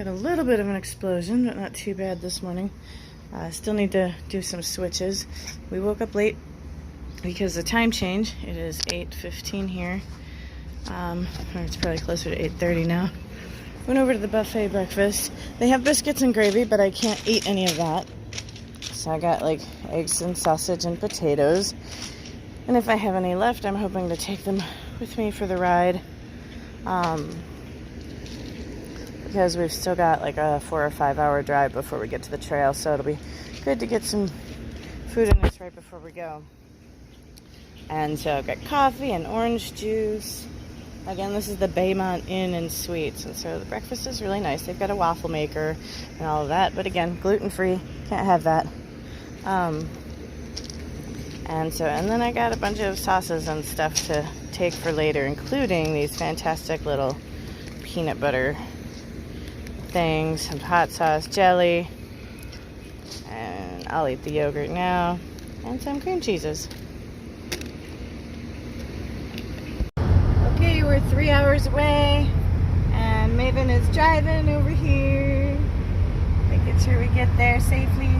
Got a little bit of an explosion, but not too bad this morning. Still need to do some switches. We woke up late because the time change. It is 8:15 here. Or it's probably closer to 8:30 now. Went over to the buffet breakfast. They have biscuits and gravy, but I can't eat any of that. So I got like eggs and sausage and potatoes. And if I have any left, I'm hoping to take them with me for the ride. Because we've still got like a 4 or 5 hour drive before we get to the trail. So it'll be good to get some food in us right before we go. And so I've got coffee and orange juice. Again, this is the Baymont Inn and Suites, and so the breakfast is really nice. They've got a waffle maker and all of that, but again, gluten-free, can't have that. And then I got a bunch of sauces and stuff to take for later, including these fantastic little peanut butter things, some hot sauce jelly, and I'll eat the yogurt now, and some cream cheeses. Okay, we're 3 hours away, and Maven is driving over here, making sure we get there safely.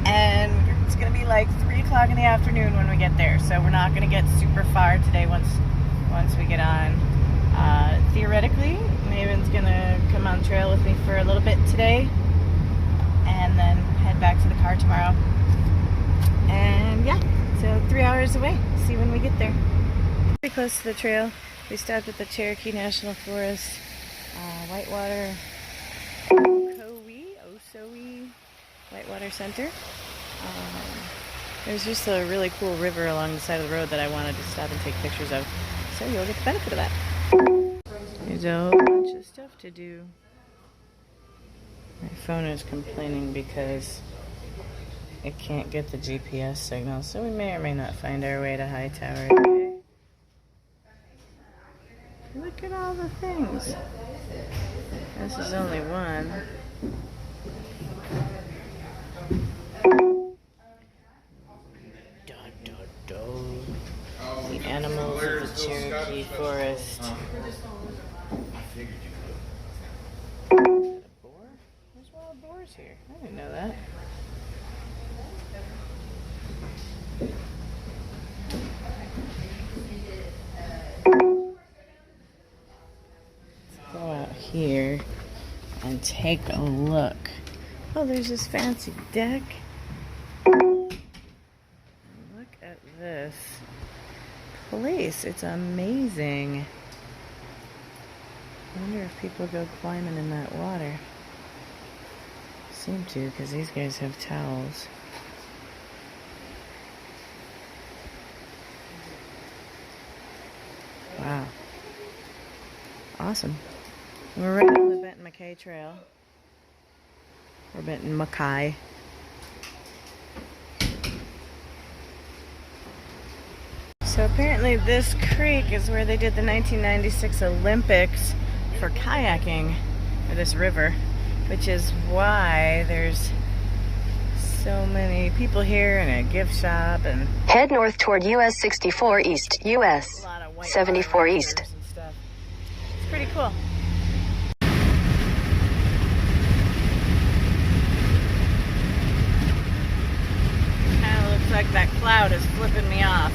And it's gonna be like 3 o'clock in the afternoon when we get there, so we're not gonna get super far today once we get on. Theoretically, Maven's gonna come on trail with me for a little bit today, and then head back to the car tomorrow. And yeah. So 3 hours away. See when we get there. Pretty close to the trail. We stopped at the Cherokee National Forest, Whitewater, Ocoee Whitewater Center. There's just a really cool river along the side of the road that I wanted to stop and take pictures of. So you'll get the benefit of that. There's a whole bunch of stuff to do. My phone is complaining because it can't get the GPS signal, so we may or may not find our way to Hightower today. Look at all the things. This is only one. The animals of the Cherokee Forest. A boar? There's wild boars here. I didn't know that. Let's go out here and take a look. Oh, there's this fancy deck. Look at this place. It's amazing. I wonder if people go climbing in that water. Seem to, because these guys have towels. Wow. Awesome. We're right on the Benton McKay Trail. Or Benton McKay. So apparently this creek is where they did the 1996 Olympics for kayaking, or this river, which is why there's so many people here and a gift shop. And head north toward US 64 East, US 74 East. It's pretty cool. Kind of looks like that cloud is flipping me off.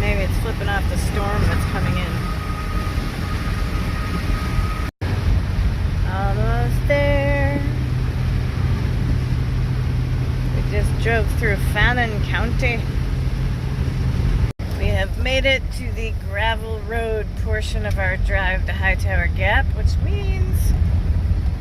Maybe it's flipping off the storm that's coming in. Almost there. We just drove through Fannin County. We have made it to the gravel road portion of our drive to Hightower Gap, which means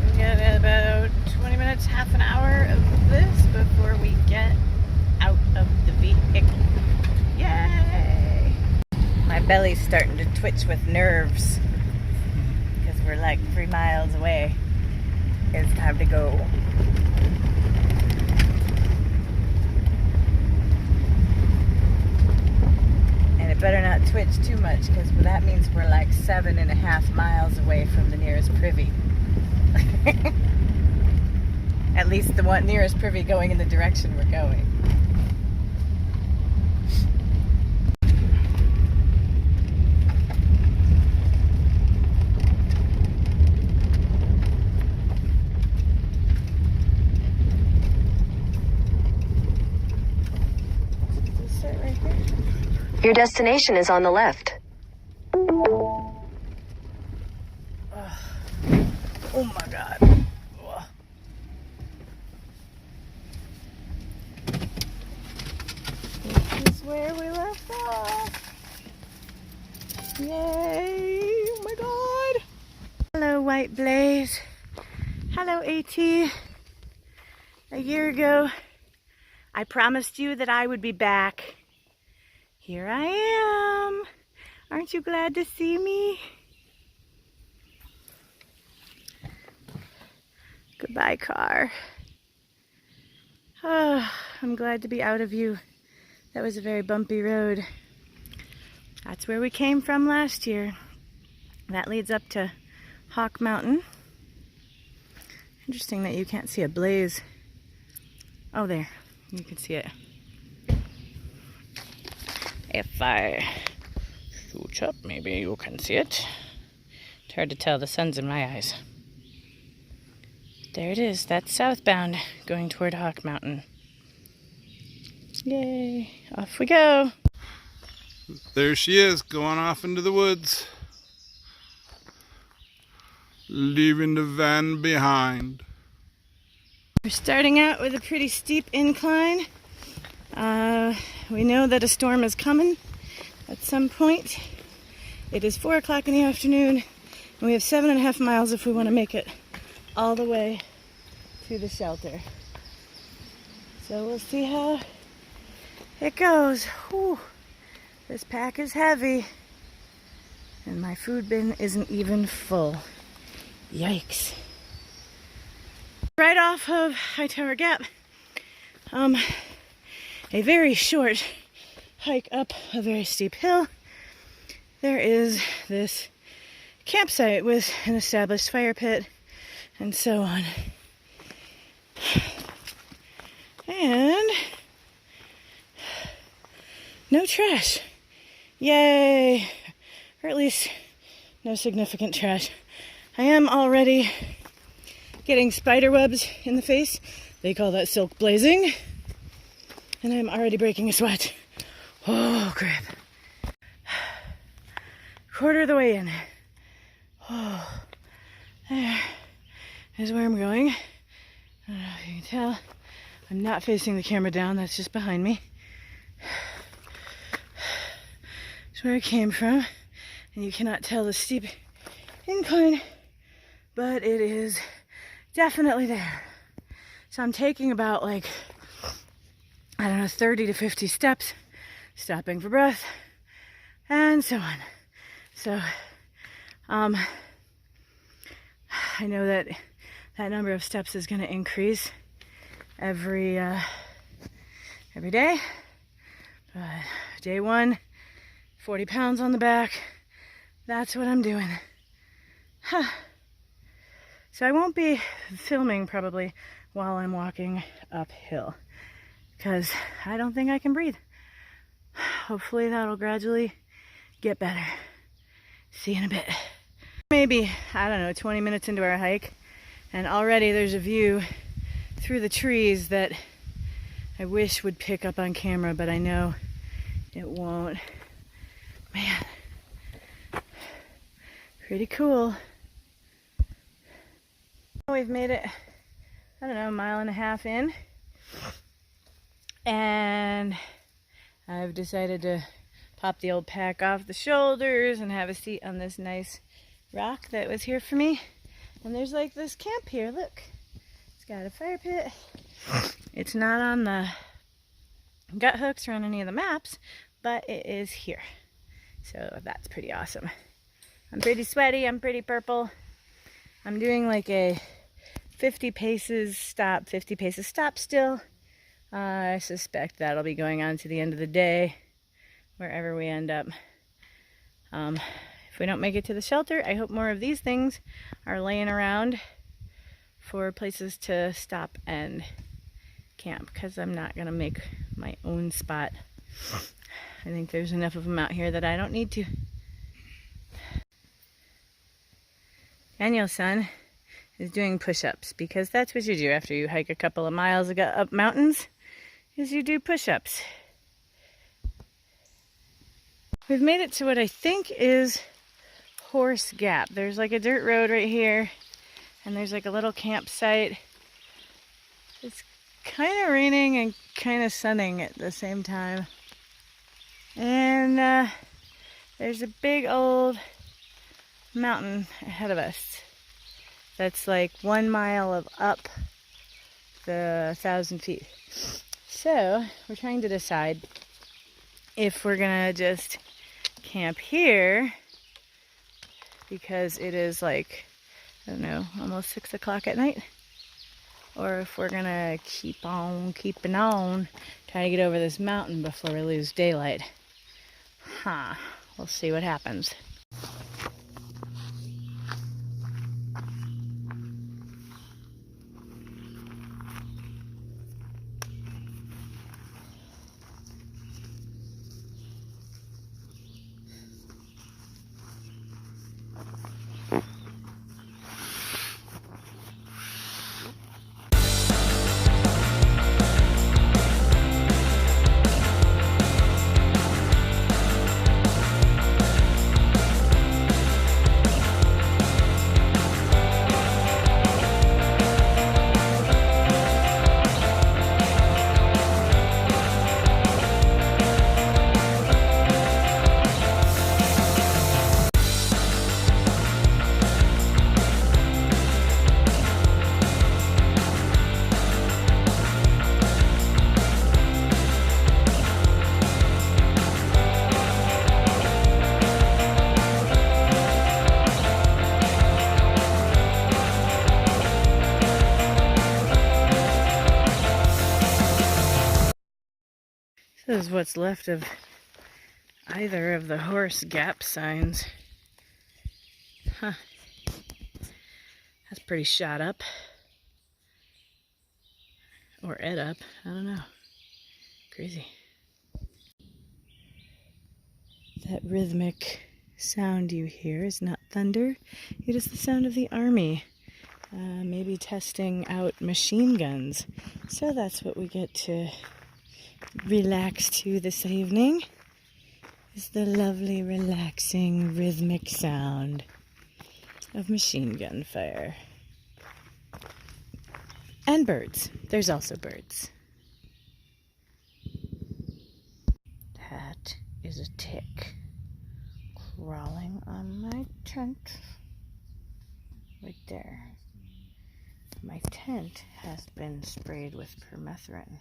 we get about 20 minutes, half an hour of this before we get out of the vehicle. Yay! My belly's starting to twitch with nerves because we're like 3 miles away. It's time to go. And it better not twitch too much, because that means we're like 7.5 miles away from the nearest privy. At least the one nearest privy going in the direction we're going. Your destination is on the left. Oh my God. Ugh. This is where we left off. Yay! Oh my God. Hello, White Blaze. Hello, AT. A year ago, I promised you that I would be back. Here I am. Aren't you glad to see me? Goodbye, car. Oh, I'm glad to be out of you. That was a very bumpy road. That's where we came from last year. That leads up to Hawk Mountain. Interesting that you can't see a blaze. Oh, there. You can see it. If I scooch up, maybe you can see it. It's hard to tell, the sun's in my eyes. There it is, that's southbound, going toward Hawk Mountain. Yay, off we go. There she is, going off into the woods. Leaving the van behind. We're starting out with a pretty steep incline. We know that a storm is coming at some point. It is 4 o'clock in the afternoon, and we have 7.5 miles if we want to make it all the way to the shelter. So we'll see how it goes. Whew. This pack is heavy, and my food bin isn't even full. Yikes. Right off of Hightower Gap, a very short hike up a very steep hill, there is this campsite with an established fire pit and so on. And no trash. Yay! Or at least no significant trash. I am already getting spider webs in the face. They call that silk blazing. And I'm already breaking a sweat. Oh, crap. Quarter of the way in. Oh, there is where I'm going. I don't know if you can tell. I'm not facing the camera down, that's just behind me. It's where I came from. And you cannot tell the steep incline, but it is definitely there. So I'm taking about I don't know, 30 to 50 steps, stopping for breath, and so on. So, I know that that number of steps is going to increase every day. But day one, 40 pounds on the back. That's what I'm doing. Huh. So I won't be filming probably while I'm walking uphill, because I don't think I can breathe. Hopefully that'll gradually get better. See you in a bit. Maybe, I don't know, 20 minutes into our hike, and already there's a view through the trees that I wish would pick up on camera, but I know it won't. Man, pretty cool. We've made it, I don't know, 1.5 miles in. And I've decided to pop the old pack off the shoulders and have a seat on this nice rock that was here for me. And there's like this camp here, look. It's got a fire pit. It's not on the gut hooks or on any of the maps, but it is here. So that's pretty awesome. I'm pretty sweaty, I'm pretty purple. I'm doing like a 50 paces stop still. I suspect that'll be going on to the end of the day, wherever we end up. If we don't make it to the shelter, I hope more of these things are laying around for places to stop and camp, because I'm not gonna make my own spot. I think there's enough of them out here that I don't need to. Daniel's son is doing push-ups, because that's what you do after you hike a couple of miles up mountains, is you do push-ups. We've made it to what I think is Horse Gap. There's like a dirt road right here, and there's like a little campsite. It's kind of raining and kind of sunning at the same time. And there's a big old mountain ahead of us. That's like 1 mile of up the 1,000 feet. So we're trying to decide if we're gonna just camp here, because it is like, I don't know, almost 6 o'clock at night, or if we're gonna keep on keeping on, try to get over this mountain before we lose daylight. We'll see what happens. This is what's left of either of the Horse Gap signs. That's pretty shot up. Or ed up. I don't know. Crazy. That rhythmic sound you hear is not thunder. It is the sound of the army. Maybe testing out machine guns. So that's what we get to relax to this evening, is the lovely, relaxing, rhythmic sound of machine gun fire. And birds. There's also birds. That is a tick crawling on my tent. Right there. My tent has been sprayed with permethrin.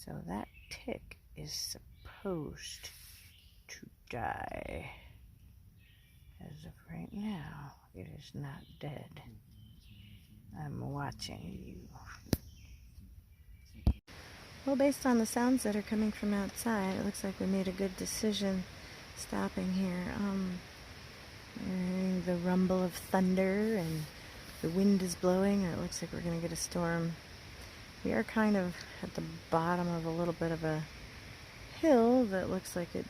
So that tick is supposed to die. As of right now, it is not dead. I'm watching you. Well, based on the sounds that are coming from outside, it looks like we made a good decision stopping here. Hearing the rumble of thunder, and the wind is blowing, and it looks like we're going to get a storm. We are kind of at the bottom of a little bit of a hill that looks like it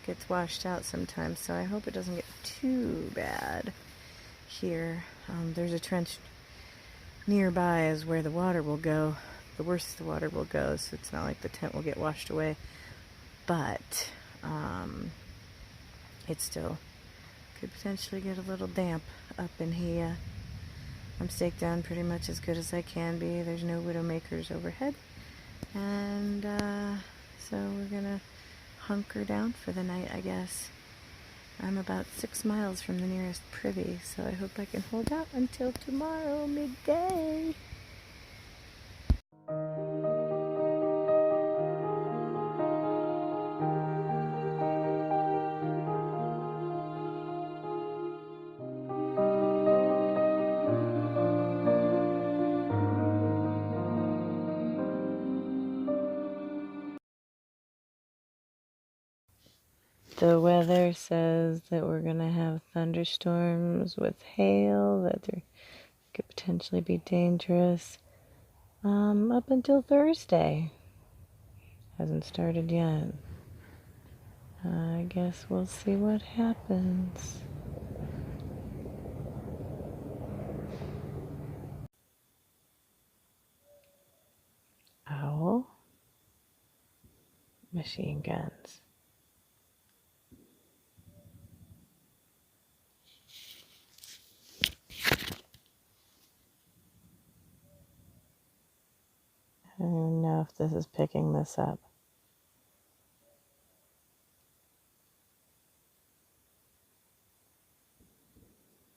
gets washed out sometimes, so I hope it doesn't get too bad here. There's a trench nearby is where the water will go, the worst the water will go, so it's not like the tent will get washed away, but it still could potentially get a little damp up in here. I'm staked down pretty much as good as I can be. There's no widowmakers overhead. And so we're gonna hunker down for the night, I guess. I'm about 6 miles from the nearest privy, so I hope I can hold out until tomorrow midday. The weather says that we're going to have thunderstorms with hail, that they're could potentially be dangerous up until Thursday. Hasn't started yet. I guess we'll see what happens. Owl. Machine guns. I don't even know if this is picking this up.